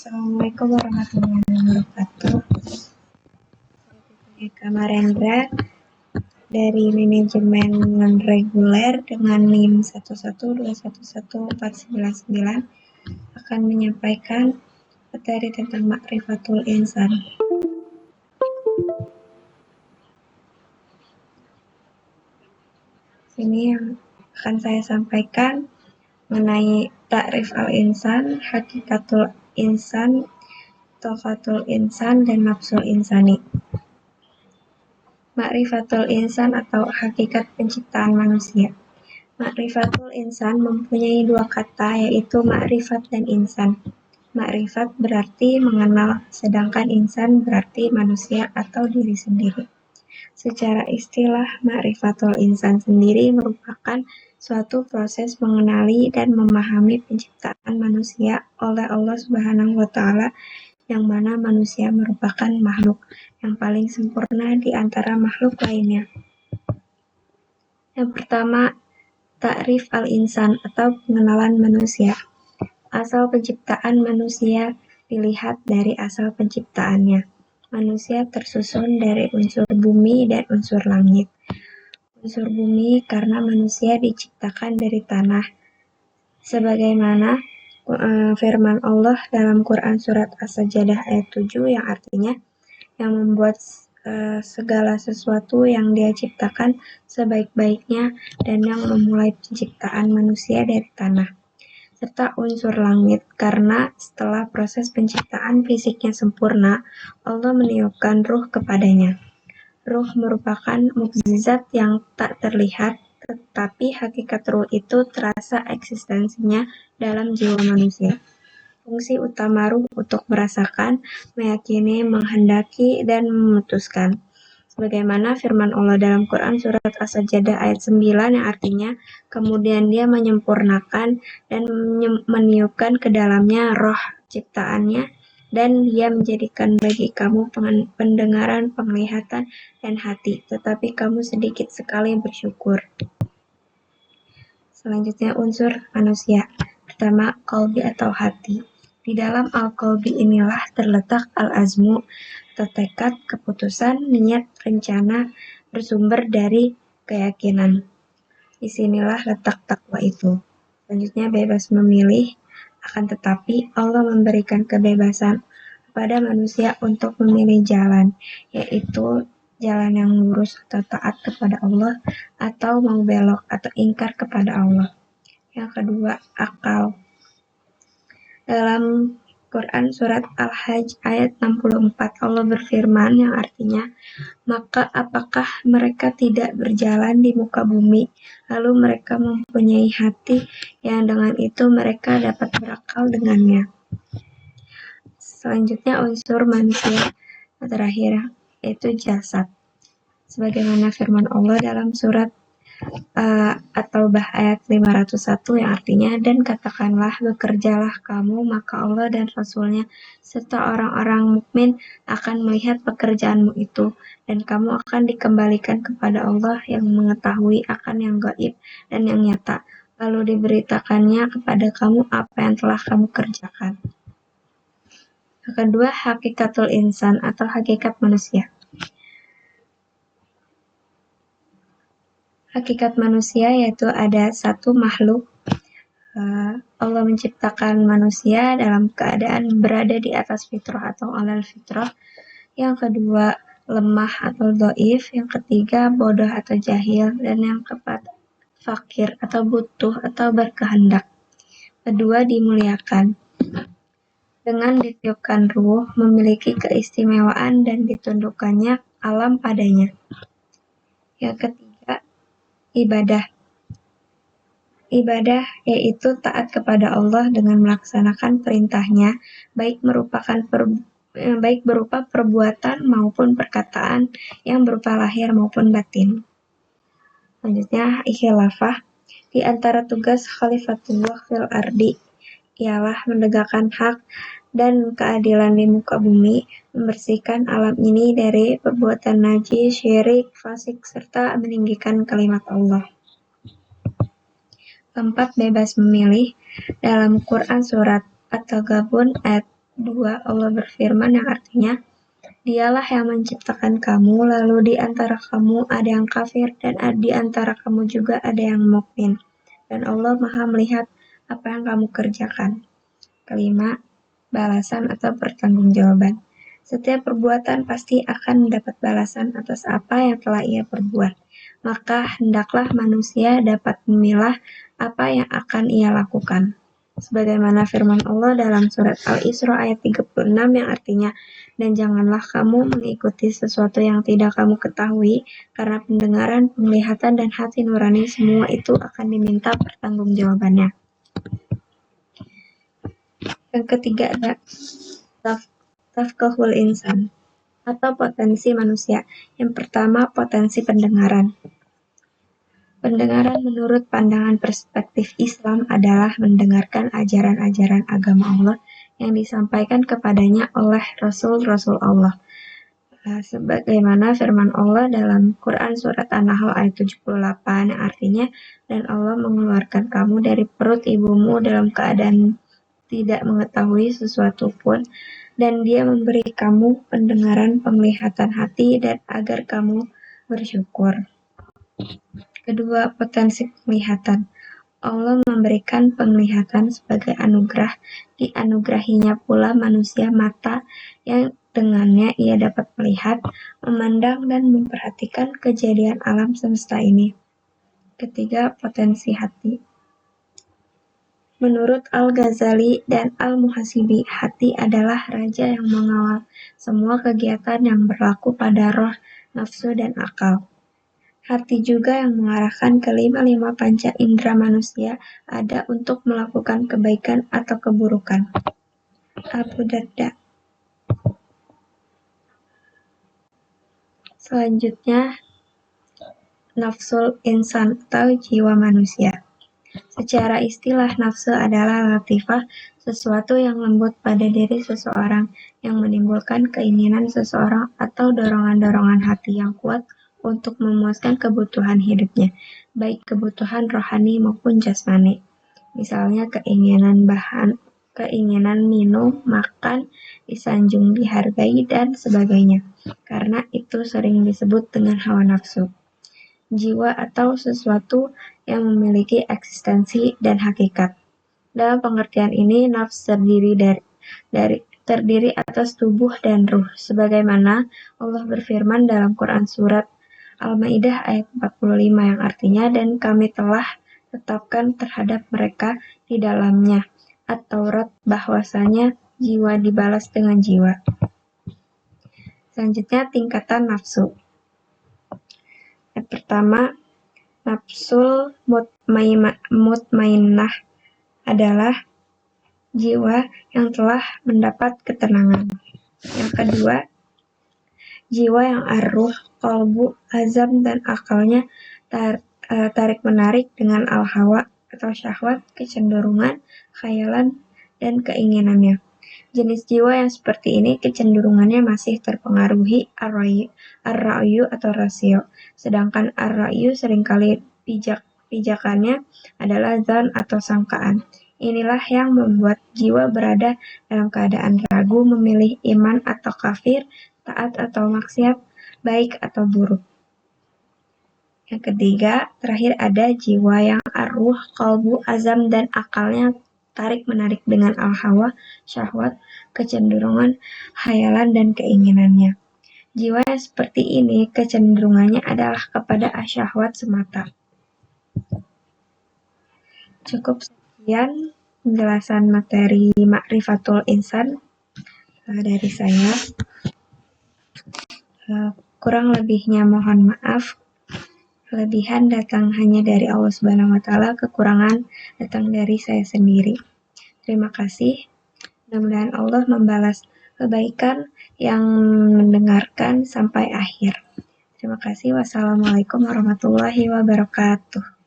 Assalamualaikum warahmatullahi wabarakatuh. Eka Marendra dari manajemen non-reguler dengan NIM 112114999 akan menyampaikan materi tentang Ma'rifatul Insan. Ini yang akan saya sampaikan mengenai takrif al-insan, hakikatul insan, tofatul insan, dan nafsul insani. Ma'rifatul insan atau hakikat penciptaan manusia. Ma'rifatul insan mempunyai dua kata, yaitu ma'rifat dan insan. Ma'rifat berarti mengenal, sedangkan insan berarti manusia atau diri sendiri. Secara istilah, ma'rifatul insan sendiri merupakan suatu proses mengenali dan memahami penciptaan manusia oleh Allah Subhanahu wa Ta'ala, yang mana manusia merupakan makhluk yang paling sempurna di antara makhluk lainnya. Yang pertama, takrif al-insan atau pengenalan manusia. Asal penciptaan manusia dilihat dari asal penciptaannya. Manusia tersusun dari unsur bumi dan unsur langit. Unsur bumi karena manusia diciptakan dari tanah. Sebagaimana firman Allah dalam Quran surat As-Sajdah ayat 7 yang artinya yang membuat segala sesuatu yang dia ciptakan sebaik-baiknya dan yang memulai penciptaan manusia dari tanah. Serta unsur langit karena setelah proses penciptaan fisiknya sempurna, Allah meniupkan ruh kepadanya. Ruh merupakan mukjizat yang tak terlihat, tetapi hakikat ruh itu terasa eksistensinya dalam jiwa manusia. Fungsi utama ruh untuk merasakan, meyakini, menghendaki, dan memutuskan. Sebagaimana firman Allah dalam Quran surat As-Sajdah ayat 9 yang artinya, kemudian dia menyempurnakan dan meniupkan ke dalamnya roh ciptaannya, dan dia menjadikan bagi kamu pendengaran, penglihatan, dan hati, tetapi kamu sedikit sekali bersyukur. Selanjutnya unsur manusia. Pertama, qalbi atau hati. Di dalam al-qalbi inilah terletak al-azmu atau tekad, keputusan, niat, rencana, bersumber dari keyakinan. Disinilah letak takwa itu. Selanjutnya bebas memilih, akan tetapi Allah memberikan kebebasan kepada manusia untuk memilih jalan, yaitu jalan yang lurus atau taat kepada Allah, atau mau belok atau ingkar kepada Allah. Yang kedua, akal. Dalam Quran surat Al-Hajj ayat 64 Allah berfirman yang artinya, maka apakah mereka tidak berjalan di muka bumi, lalu mereka mempunyai hati yang dengan itu mereka dapat berakal dengannya. Selanjutnya unsur manusia terakhir, yaitu jasad. Sebagaimana firman Allah dalam surat At-Taubah ayat 501 yang artinya, dan katakanlah bekerjalah kamu, maka Allah dan Rasulnya serta orang-orang mukmin akan melihat pekerjaanmu itu, dan kamu akan dikembalikan kepada Allah yang mengetahui akan yang gaib dan yang nyata, lalu diberitakannya kepada kamu apa yang telah kamu kerjakan. Yang kedua, hakikatul insan atau hakikat manusia. Hakikat manusia yaitu ada satu makhluk. Allah menciptakan manusia dalam keadaan berada di atas fitrah atau alal fitrah. Yang kedua, lemah atau dhaif. Yang ketiga, bodoh atau jahil. Dan yang keempat, fakir atau butuh atau berkehendak. Kedua, dimuliakan dengan ditiupkan ruh, memiliki keistimewaan dan ditundukkannya alam padanya. Yang ketiga, ibadah. Ibadah yaitu taat kepada Allah dengan melaksanakan perintahnya, baik berupa perbuatan maupun perkataan yang berupa lahir maupun batin. Selanjutnya, khilafah. Di antara tugas khalifatullah fil ardi ialah menegakkan hak dan keadilan di muka bumi, membersihkan alam ini dari perbuatan najis, syirik, fasik, serta meninggikan kalimat Allah. Keempat, bebas memilih. Dalam Quran surat At-Taghabun ayat 2, Allah berfirman yang artinya, Dialah yang menciptakan kamu, lalu di antara kamu ada yang kafir dan di antara kamu juga ada yang mukmin. Dan Allah Maha melihat apa yang kamu kerjakan. 5, balasan atau pertanggungjawaban. Setiap perbuatan pasti akan mendapat balasan atas apa yang telah ia perbuat. Maka hendaklah manusia dapat memilah apa yang akan ia lakukan. Sebagaimana firman Allah dalam surat Al-Isra ayat 36 yang artinya, dan janganlah kamu mengikuti sesuatu yang tidak kamu ketahui, karena pendengaran, penglihatan, dan hati nurani semua itu akan diminta pertanggungjawabannya. Yang ketiga ada tafqahul insan atau potensi manusia. Yang pertama, potensi pendengaran. Pendengaran menurut pandangan perspektif Islam adalah mendengarkan ajaran-ajaran agama Allah yang disampaikan kepadanya oleh Rasul-Rasul Allah. Sebagaimana firman Allah dalam Quran Surat An-Nahl ayat 78 yang artinya, dan Allah mengeluarkan kamu dari perut ibumu dalam keadaan tidak mengetahui sesuatu pun, dan Dia memberi kamu pendengaran, penglihatan hati, dan agar kamu bersyukur. Kedua, potensi penglihatan. Allah memberikan penglihatan sebagai anugerah, dianugerahinya pula manusia mata yang dengannya ia dapat melihat, memandang, dan memperhatikan kejadian alam semesta ini. Ketiga, potensi hati. Menurut Al-Ghazali dan Al-Muhasibi, hati adalah raja yang mengawal semua kegiatan yang berlaku pada roh, nafsu, dan akal. Hati juga yang mengarahkan kelima-lima panca indera manusia ada untuk melakukan kebaikan atau keburukan. Abu Darda. Selanjutnya, nafsul insan atau jiwa manusia. Secara istilah, nafsu adalah latifah, sesuatu yang lembut pada diri seseorang yang menimbulkan keinginan seseorang atau dorongan-dorongan hati yang kuat untuk memuaskan kebutuhan hidupnya, baik kebutuhan rohani maupun jasmani. Misalnya keinginan minum, makan, disanjung, dihargai, dan sebagainya. Karena itu sering disebut dengan hawa nafsu. Jiwa atau sesuatu yang memiliki eksistensi dan hakikat. Dalam pengertian ini, nafs terdiri atas tubuh dan ruh, sebagaimana Allah berfirman dalam Quran Surat Al-Ma'idah ayat 45 yang artinya, dan kami telah tetapkan terhadap mereka di dalamnya At-Taurat bahwasanya jiwa dibalas dengan jiwa. Selanjutnya, tingkatan nafsu. Yang pertama, nafsul mutmainnah adalah jiwa yang telah mendapat ketenangan. Yang kedua, jiwa yang ar-ruh, qalbu, azam, dan akalnya tarik-menarik dengan al-hawa atau syahwat, kecenderungan, khayalan, dan keinginannya. Jenis jiwa yang seperti ini kecenderungannya masih terpengaruhi ar-ra'yu atau rasio, sedangkan ar-ra'yu seringkali pijakannya adalah zan atau sangkaan. Inilah yang membuat jiwa berada dalam keadaan ragu memilih iman atau kafir, taat atau maksiat, baik atau buruk. Yang ketiga, terakhir ada jiwa yang ar-ruh, qalbu, azam, dan akalnya tarik-menarik dengan al-hawa, syahwat, kecenderungan, khayalan, dan keinginannya. Jiwa yang seperti ini kecenderungannya adalah kepada asyahwat semata. Cukup sekian penjelasan materi Ma'rifatul Insan dari saya. Kurang lebihnya mohon maaf. Kelebihan datang hanya dari Allah Subhanahu wa Ta'ala, kekurangan datang dari saya sendiri. Terima kasih. Mudah-mudahan Allah membalas kebaikan yang mendengarkan sampai akhir. Terima kasih. Wassalamualaikum warahmatullahi wabarakatuh.